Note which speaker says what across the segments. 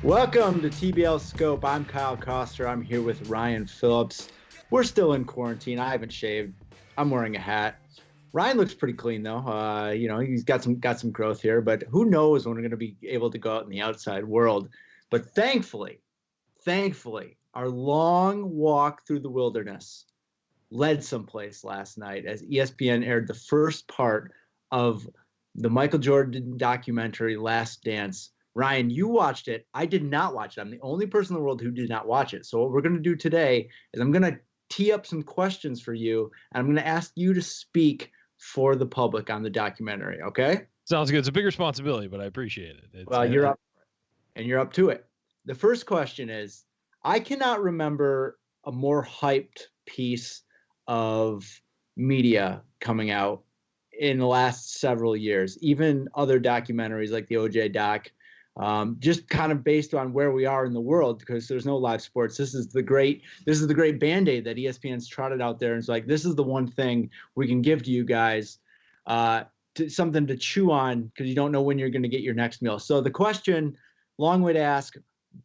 Speaker 1: Welcome to TBL Scope. I'm Kyle Koster. I'm here with Ryan Phillips. We're still in quarantine. I haven't shaved. I'm wearing a hat. Ryan looks pretty clean though. He's got some growth here, but who knows when we're going to be able to go out in the outside world. But thankfully, our long walk through the wilderness led someplace last night as ESPN aired the first part of the Michael Jordan documentary, Last Dance. Ryan, you watched it. I did not watch it. I'm the only person in the world who did not watch it. So what we're going to do today is I'm going to tee up some questions for you, and I'm going to ask you to speak for the public on the documentary, okay?
Speaker 2: Sounds good. It's a big responsibility, but I appreciate it.
Speaker 1: Well, you're up for it, and you're up to it. The first question is, I cannot remember a more hyped piece of media coming out in the last several years, even other documentaries like the OJ doc, just kind of based on where we are in the world, because there's no live sports. This is the great Band-Aid that ESPN's trotted out there. And it's like, this is the one thing we can give to you guys, something to chew on, because you don't know when you're going to get your next meal. So the question, long way to ask,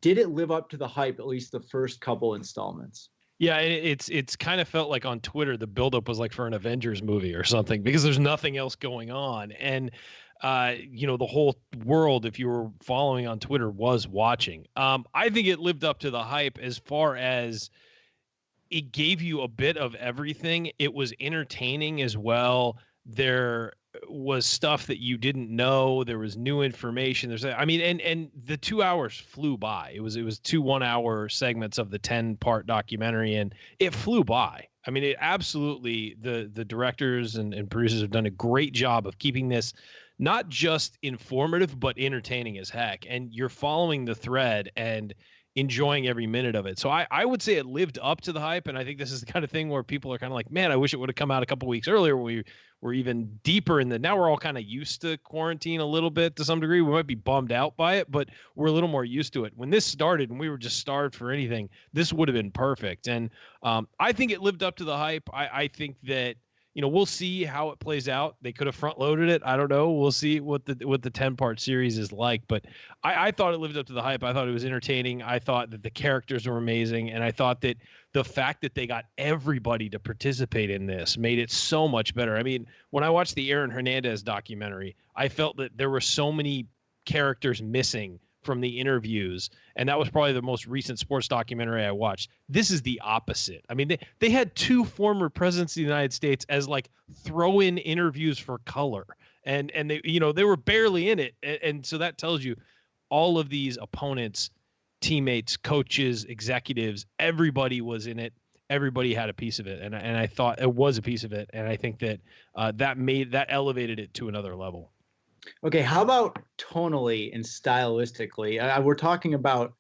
Speaker 1: did it live up to the hype, at least the first couple installments?
Speaker 2: Yeah, it's kind of felt like on Twitter the buildup was like for an Avengers movie or something, because there's nothing else going on, and the whole world, if you were following on Twitter, was watching. I think it lived up to the hype as far as it gave you a bit of everything. It was entertaining as well. There was stuff that you didn't know. There was new information. And the 2 hours flew by. It was 2 1-hour segments of the 10-part documentary, and it flew by. I mean, it absolutely, the directors and producers have done a great job of keeping this not just informative, but entertaining as heck. And you're following the thread and enjoying every minute of it. So I would say it lived up to the hype. And I think this is the kind of thing where people are kind of like, man, I wish it would have come out a couple weeks earlier. We were even deeper in now we're all kind of used to quarantine a little bit to some degree. We might be bummed out by it, but we're a little more used to it. When this started and we were just starved for anything, this would have been perfect. And I think it lived up to the hype. I think that, we'll see how it plays out. They could have front loaded it. I don't know. We'll see what the 10-part series is like. But I thought it lived up to the hype. I thought it was entertaining. I thought that the characters were amazing. And I thought that the fact that they got everybody to participate in this made it so much better. I mean, when I watched the Aaron Hernandez documentary, I felt that there were so many characters missing from the interviews, and that was probably the most recent sports documentary I watched. This is the opposite. I mean, they had 2 former presidents of the United States as like throw-in interviews for color, and they were barely in it, and so that tells you all of these opponents, teammates, coaches, executives, everybody was in it. Everybody had a piece of it, and I thought it was a piece of it, and I think that that elevated it to another level.
Speaker 1: Okay, how about tonally and stylistically? We're talking about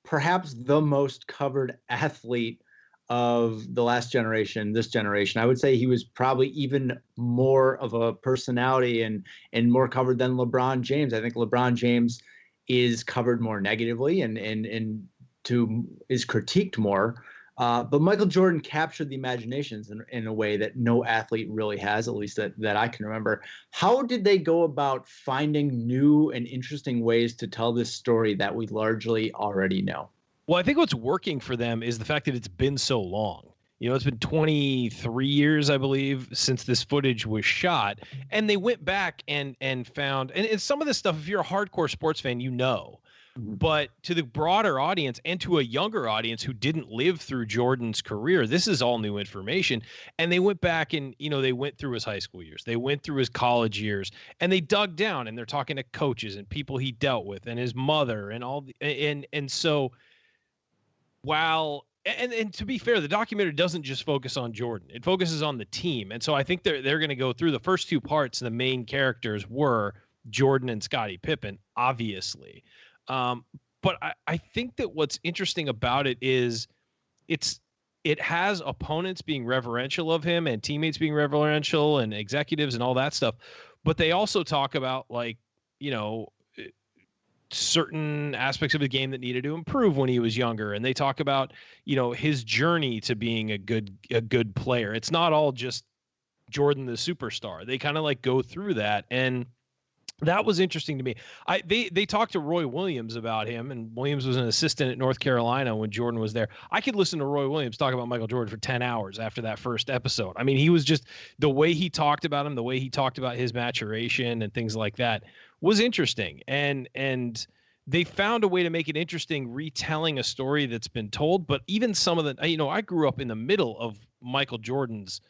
Speaker 1: perhaps the most covered athlete of the last generation, this generation. I would say he was probably even more of a personality and more covered than LeBron James. I think LeBron James is covered more negatively and is critiqued more. But Michael Jordan captured the imaginations in a way that no athlete really has, at least that I can remember. How did they go about finding new and interesting ways to tell this story that we largely already know?
Speaker 2: Well, I think what's working for them is the fact that it's been so long. It's been 23 years, I believe, since this footage was shot. And they went back and found, and some of this stuff, if you're a hardcore sports fan, but to the broader audience and to a younger audience who didn't live through Jordan's career, this is all new information. And they went back and, they went through his high school years. They went through his college years, and they dug down, and they're talking to coaches and people he dealt with and his mother and all. And so while, and to be fair, the documentary doesn't just focus on Jordan. It focuses on the team. And so I think they're going to go through the first 2 parts. The main characters were Jordan and Scottie Pippen, obviously. But I think that what's interesting about it is it has opponents being reverential of him and teammates being reverential and executives and all that stuff. But they also talk about, like, certain aspects of the game that needed to improve when he was younger. And they talk about, his journey to being a good player. It's not all just Jordan, the superstar. They kind of like go through that. And That was interesting to me. They talked to Roy Williams about him, and Williams was an assistant at North Carolina when Jordan was there. I could listen to Roy Williams talk about Michael Jordan for 10 hours after that first episode. I mean, he was just, the way he talked about him, the way he talked about his maturation and things like that was interesting. And they found a way to make it interesting, retelling a story that's been told. But even some of the, I grew up in the middle of Michael Jordan's,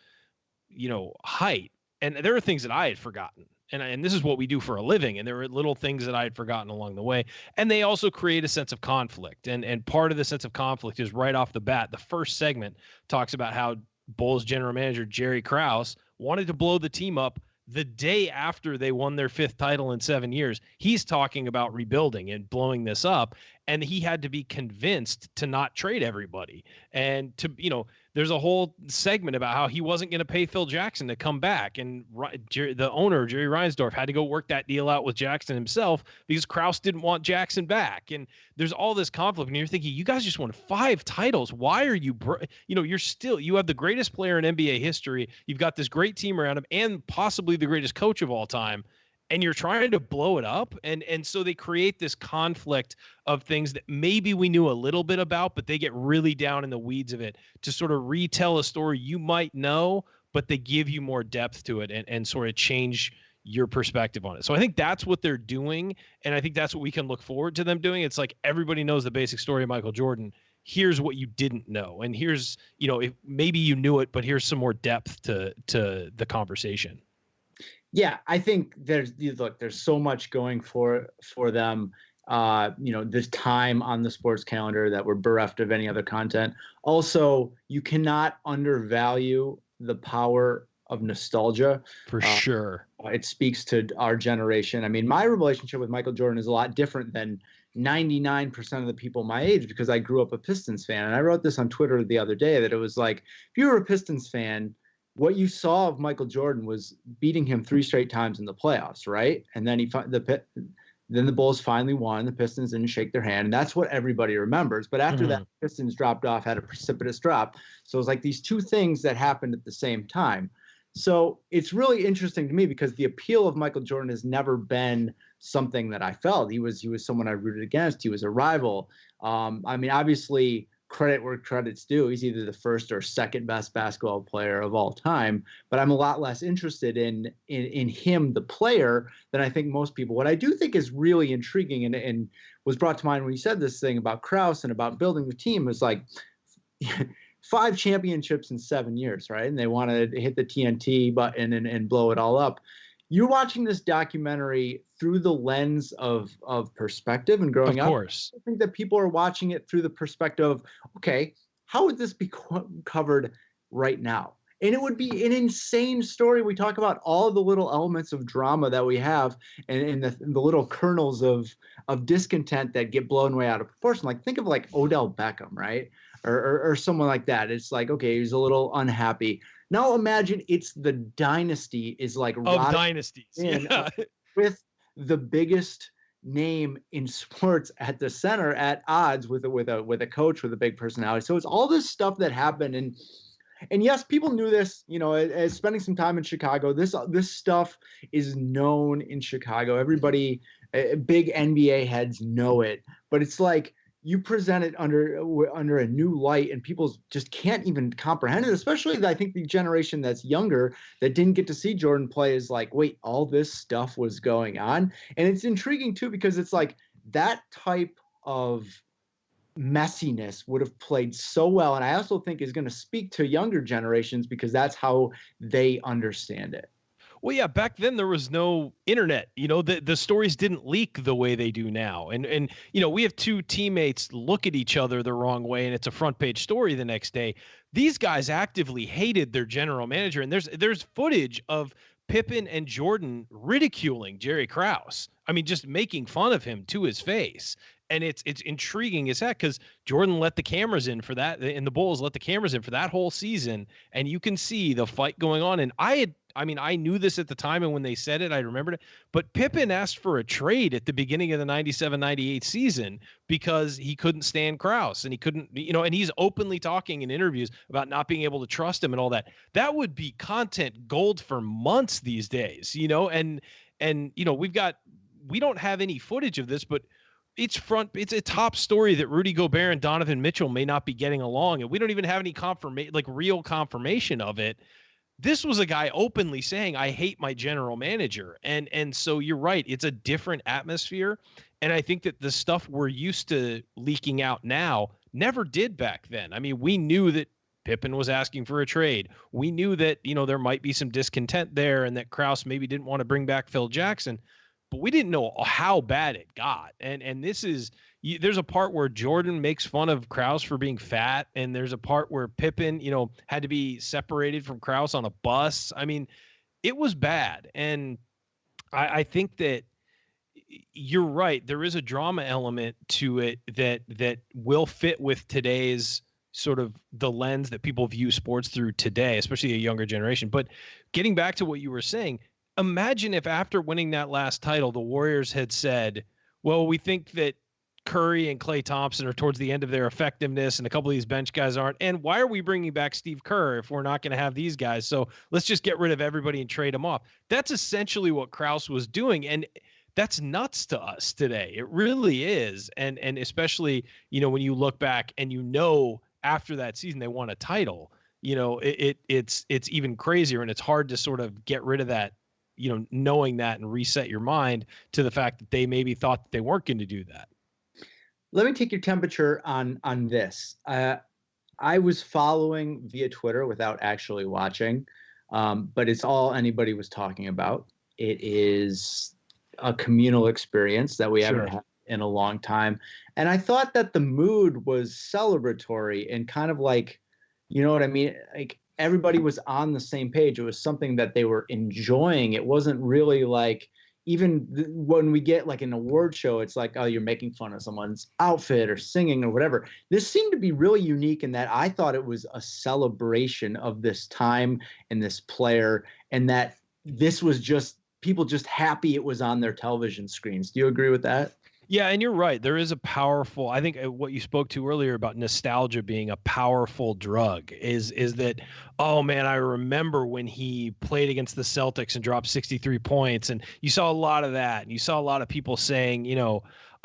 Speaker 2: height, and there are things that I had forgotten. And this is what we do for a living. And there were little things that I had forgotten along the way. And they also create a sense of conflict. And part of the sense of conflict is right off the bat. The first segment talks about how Bulls general manager Jerry Krause wanted to blow the team up the day after they won their 5th title in 7 years. He's talking about rebuilding and blowing this up. And he had to be convinced to not trade everybody. And there's a whole segment about how he wasn't going to pay Phil Jackson to come back. And the owner, Jerry Reinsdorf, had to go work that deal out with Jackson himself because Krause didn't want Jackson back. And there's all this conflict. And you're thinking, you guys just won 5 titles. Why are you, you have the greatest player in NBA history. You've got this great team around him and possibly the greatest coach of all time. And you're trying to blow it up. And so they create this conflict of things that maybe we knew a little bit about, but they get really down in the weeds of it to sort of retell a story you might know, but they give you more depth to it and sort of change your perspective on it. So I think that's what they're doing. And I think that's what we can look forward to them doing. It's like everybody knows the basic story of Michael Jordan. Here's what you didn't know. And here's, if maybe you knew it, but here's some more depth to the conversation.
Speaker 1: Yeah, I think there's so much going for them. This time on the sports calendar that we're bereft of any other content. Also, you cannot undervalue the power of nostalgia.
Speaker 2: For sure.
Speaker 1: It speaks to our generation. I mean, my relationship with Michael Jordan is a lot different than 99% of the people my age because I grew up a Pistons fan. And I wrote this on Twitter the other day that it was like, if you were a Pistons fan, what you saw of Michael Jordan was beating him 3 straight times in the playoffs, right? And then then the Bulls finally won. The Pistons didn't shake their hand, and that's what everybody remembers. But after that, the Pistons dropped off, had a precipitous drop. So it was like these 2 things that happened at the same time. So it's really interesting to me because the appeal of Michael Jordan has never been something that I felt. He was someone I rooted against. He was a rival. I mean, obviously, credit where credit's due. He's either the first or second best basketball player of all time, but I'm a lot less interested in him, the player, than I think most people. What I do think is really intriguing and was brought to mind when you said this thing about Krause and about building the team was like 5 championships in 7 years, right? And they want to hit the TNT button and blow it all up. You're watching this documentary through the lens of perspective and growing up. Of
Speaker 2: course.
Speaker 1: I think that people are watching it through the perspective of, okay, how would this be covered right now? And it would be an insane story. We talk about all the little elements of drama that we have and the little kernels of discontent that get blown way out of proportion. Like think of like Odell Beckham, right? Or someone like that. It's like, okay, he's a little unhappy. Now imagine it's the dynasty is like
Speaker 2: of dynasties
Speaker 1: with the biggest name in sports at the center at odds with a coach with a big personality. So it's all this stuff that happened and yes, people knew this, as spending some time in Chicago, this stuff is known in Chicago. Everybody, big NBA heads know it, but it's like, you present it under a new light and people just can't even comprehend it, especially I think the generation that's younger that didn't get to see Jordan play is like, wait, all this stuff was going on. And it's intriguing too, because it's like that type of messiness would have played so well. And I also think is going to speak to younger generations because that's how they understand it.
Speaker 2: Well, yeah, back then there was no internet. The stories didn't leak the way they do now. And we have 2 teammates look at each other the wrong way and it's a front page story the next day. These guys actively hated their general manager. And there's footage of Pippen and Jordan ridiculing Jerry Krause. I mean, just making fun of him to his face. And it's intriguing as heck because Jordan let the cameras in for that, and the Bulls let the cameras in for that whole season. And you can see the fight going on. And I knew this at the time, and when they said it, I remembered it. But Pippen asked for a trade at the beginning of the 97-98 season because he couldn't stand Krause, and he couldn't, and he's openly talking in interviews about not being able to trust him and all that. That would be content gold for months these days, and we've got we don't have any footage of this, but it's a top story that Rudy Gobert and Donovan Mitchell may not be getting along, and we don't even have any real confirmation of it. This was a guy openly saying, I hate my general manager. And so you're right. It's a different atmosphere. And I think that the stuff we're used to leaking out now never did back then. I mean, we knew that Pippen was asking for a trade. We knew that, there might be some discontent there and that Krause maybe didn't want to bring back Phil Jackson, but we didn't know how bad it got. And this is, there's a part where Jordan makes fun of Krause for being fat, and there's a part where Pippen, had to be separated from Krause on a bus. I mean, it was bad. And I think that you're right. There is a drama element to it that will fit with today's sort of the lens that people view sports through today, especially a younger generation. But getting back to what you were saying, imagine if after winning that last title, the Warriors had said, well, we think that Curry and Klay Thompson are towards the end of their effectiveness, and a couple of these bench guys aren't. And why are we bringing back Steve Kerr if we're not going to have these guys? So let's just get rid of everybody and trade them off. That's essentially what Krause was doing. And that's nuts to us today. It really is. And especially, when you look back and after that season they won a title, it's even crazier, and it's hard to sort of get rid of that, knowing that and reset your mind to the fact that they maybe thought that they weren't going to do that.
Speaker 1: Let me take your temperature on this. I was following via Twitter without actually watching, but it's all anybody was talking about. It is a communal experience that we haven't had in a long time. And I thought that the mood was celebratory and kind of like, you know what I mean? Like everybody was on the same page. It was something that they were enjoying. It wasn't really like, even when we get like an award show, it's like, oh, you're making fun of someone's outfit or singing or whatever. This seemed to be really unique in that I thought it was a celebration of this time and this player, and that this was just people just happy it was on their television screens. Do you agree with that?
Speaker 2: Yeah, and you're right. There is a powerful, I think what you spoke to earlier about nostalgia being a powerful drug is that, oh man, I remember when he played against the Celtics and dropped 63 points. And you saw a lot of that. And you saw a lot of people saying,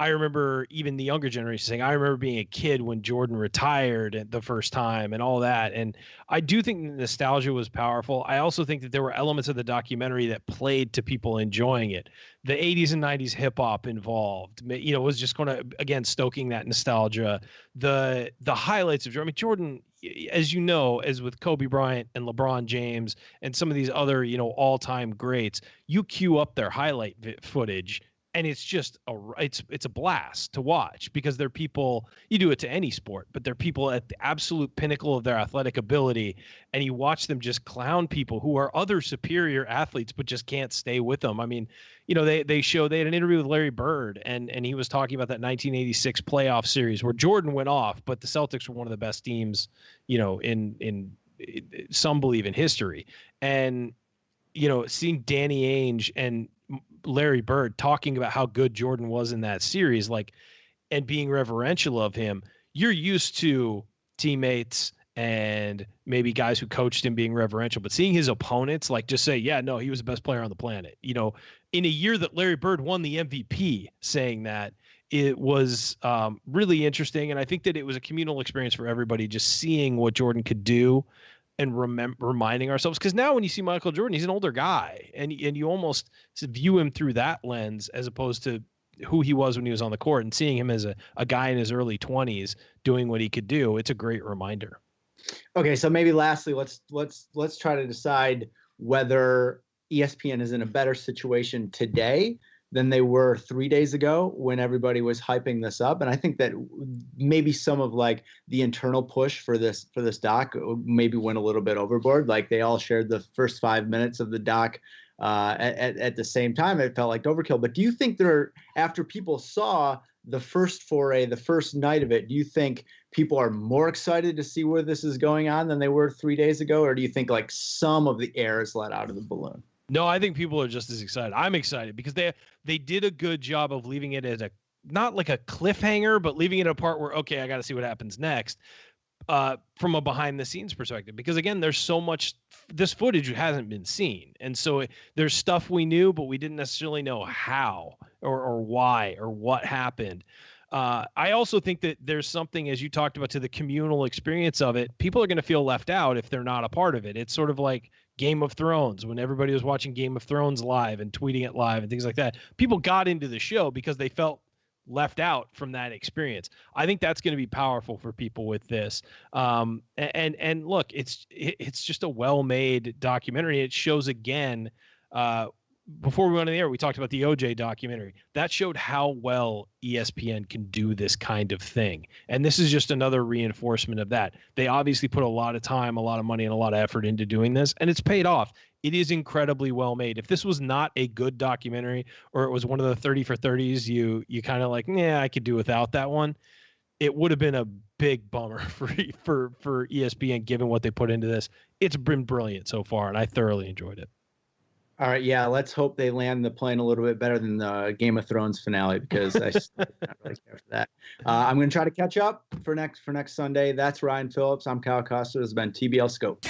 Speaker 2: I remember even the younger generation saying, I remember being a kid when Jordan retired at the first time and all that. And I do think the nostalgia was powerful. I also think that there were elements of the documentary that played to people enjoying it. The 80s and 90s hip hop involved, was just going to, again, stoking that nostalgia. The highlights of Jordan, as you know, as with Kobe Bryant and LeBron James and some of these other, all-time greats, you queue up their highlight footage. And it's just it's a blast to watch because they're people, you do it to any sport, but they're people at the absolute pinnacle of their athletic ability. And you watch them just clown people who are other superior athletes, but just can't stay with them. I mean, they had an interview with Larry Bird and he was talking about that 1986 playoff series where Jordan went off, but the Celtics were one of the best teams, in some believe in history. And, seeing Danny Ainge and Larry Bird talking about how good Jordan was in that series, and being reverential of him, you're used to teammates and maybe guys who coached him being reverential, but seeing his opponents just say, yeah, no, he was the best player on the planet, in a year that Larry Bird won the MVP, saying that, it was really interesting. And I think that it was a communal experience for everybody, just seeing what Jordan could do and reminding ourselves, because now when you see Michael Jordan, he's an older guy, and you almost view him through that lens as opposed to who he was when he was on the court, and seeing him as a guy in his early 20s doing what he could do. It's a great reminder.
Speaker 1: Okay, so maybe lastly, let's try to decide whether ESPN is in a better situation today than they were 3 days ago when everybody was hyping this up. And I think that maybe some of the internal push for this doc maybe went a little bit overboard. Like they all shared the first 5 minutes of the doc at the same time. It felt like overkill. But do you think after people saw the first foray, the first night of it, do you think people are more excited to see where this is going on than they were 3 days ago? Or do you think some of the air is let out of the balloon?
Speaker 2: No, I think people are just as excited. I'm excited because they did a good job of leaving it as not like a cliffhanger, but leaving it a part where, okay, I got to see what happens next, from a behind the scenes perspective. Because again, there's so much, this footage hasn't been seen. And so there's stuff we knew, but we didn't necessarily know how or why or what happened. I also think that there's something, as you talked about, to the communal experience of it. People are going to feel left out if they're not a part of it. It's sort of like Game of Thrones, when everybody was watching Game of Thrones live and tweeting it live and things like that. People got into the show because they felt left out from that experience. I think that's going to be powerful for people with this. And look, it's just a well-made documentary. It shows again, before we went on the air, we talked about the OJ documentary. That showed how well ESPN can do this kind of thing. And this is just another reinforcement of that. They obviously put a lot of time, a lot of money, and a lot of effort into doing this, and it's paid off. It is incredibly well made. If this was not a good documentary, or it was one of the 30 for 30s, you kind of like, yeah, I could do without that one, it would have been a big bummer for ESPN, given what they put into this. It's been brilliant so far, and I thoroughly enjoyed it.
Speaker 1: All right, yeah, let's hope they land the plane a little bit better than the Game of Thrones finale, because I not really care for that. I'm going to try to catch up for next Sunday. That's Ryan Phillips. I'm Kyle Koster. This has been TBL Scope.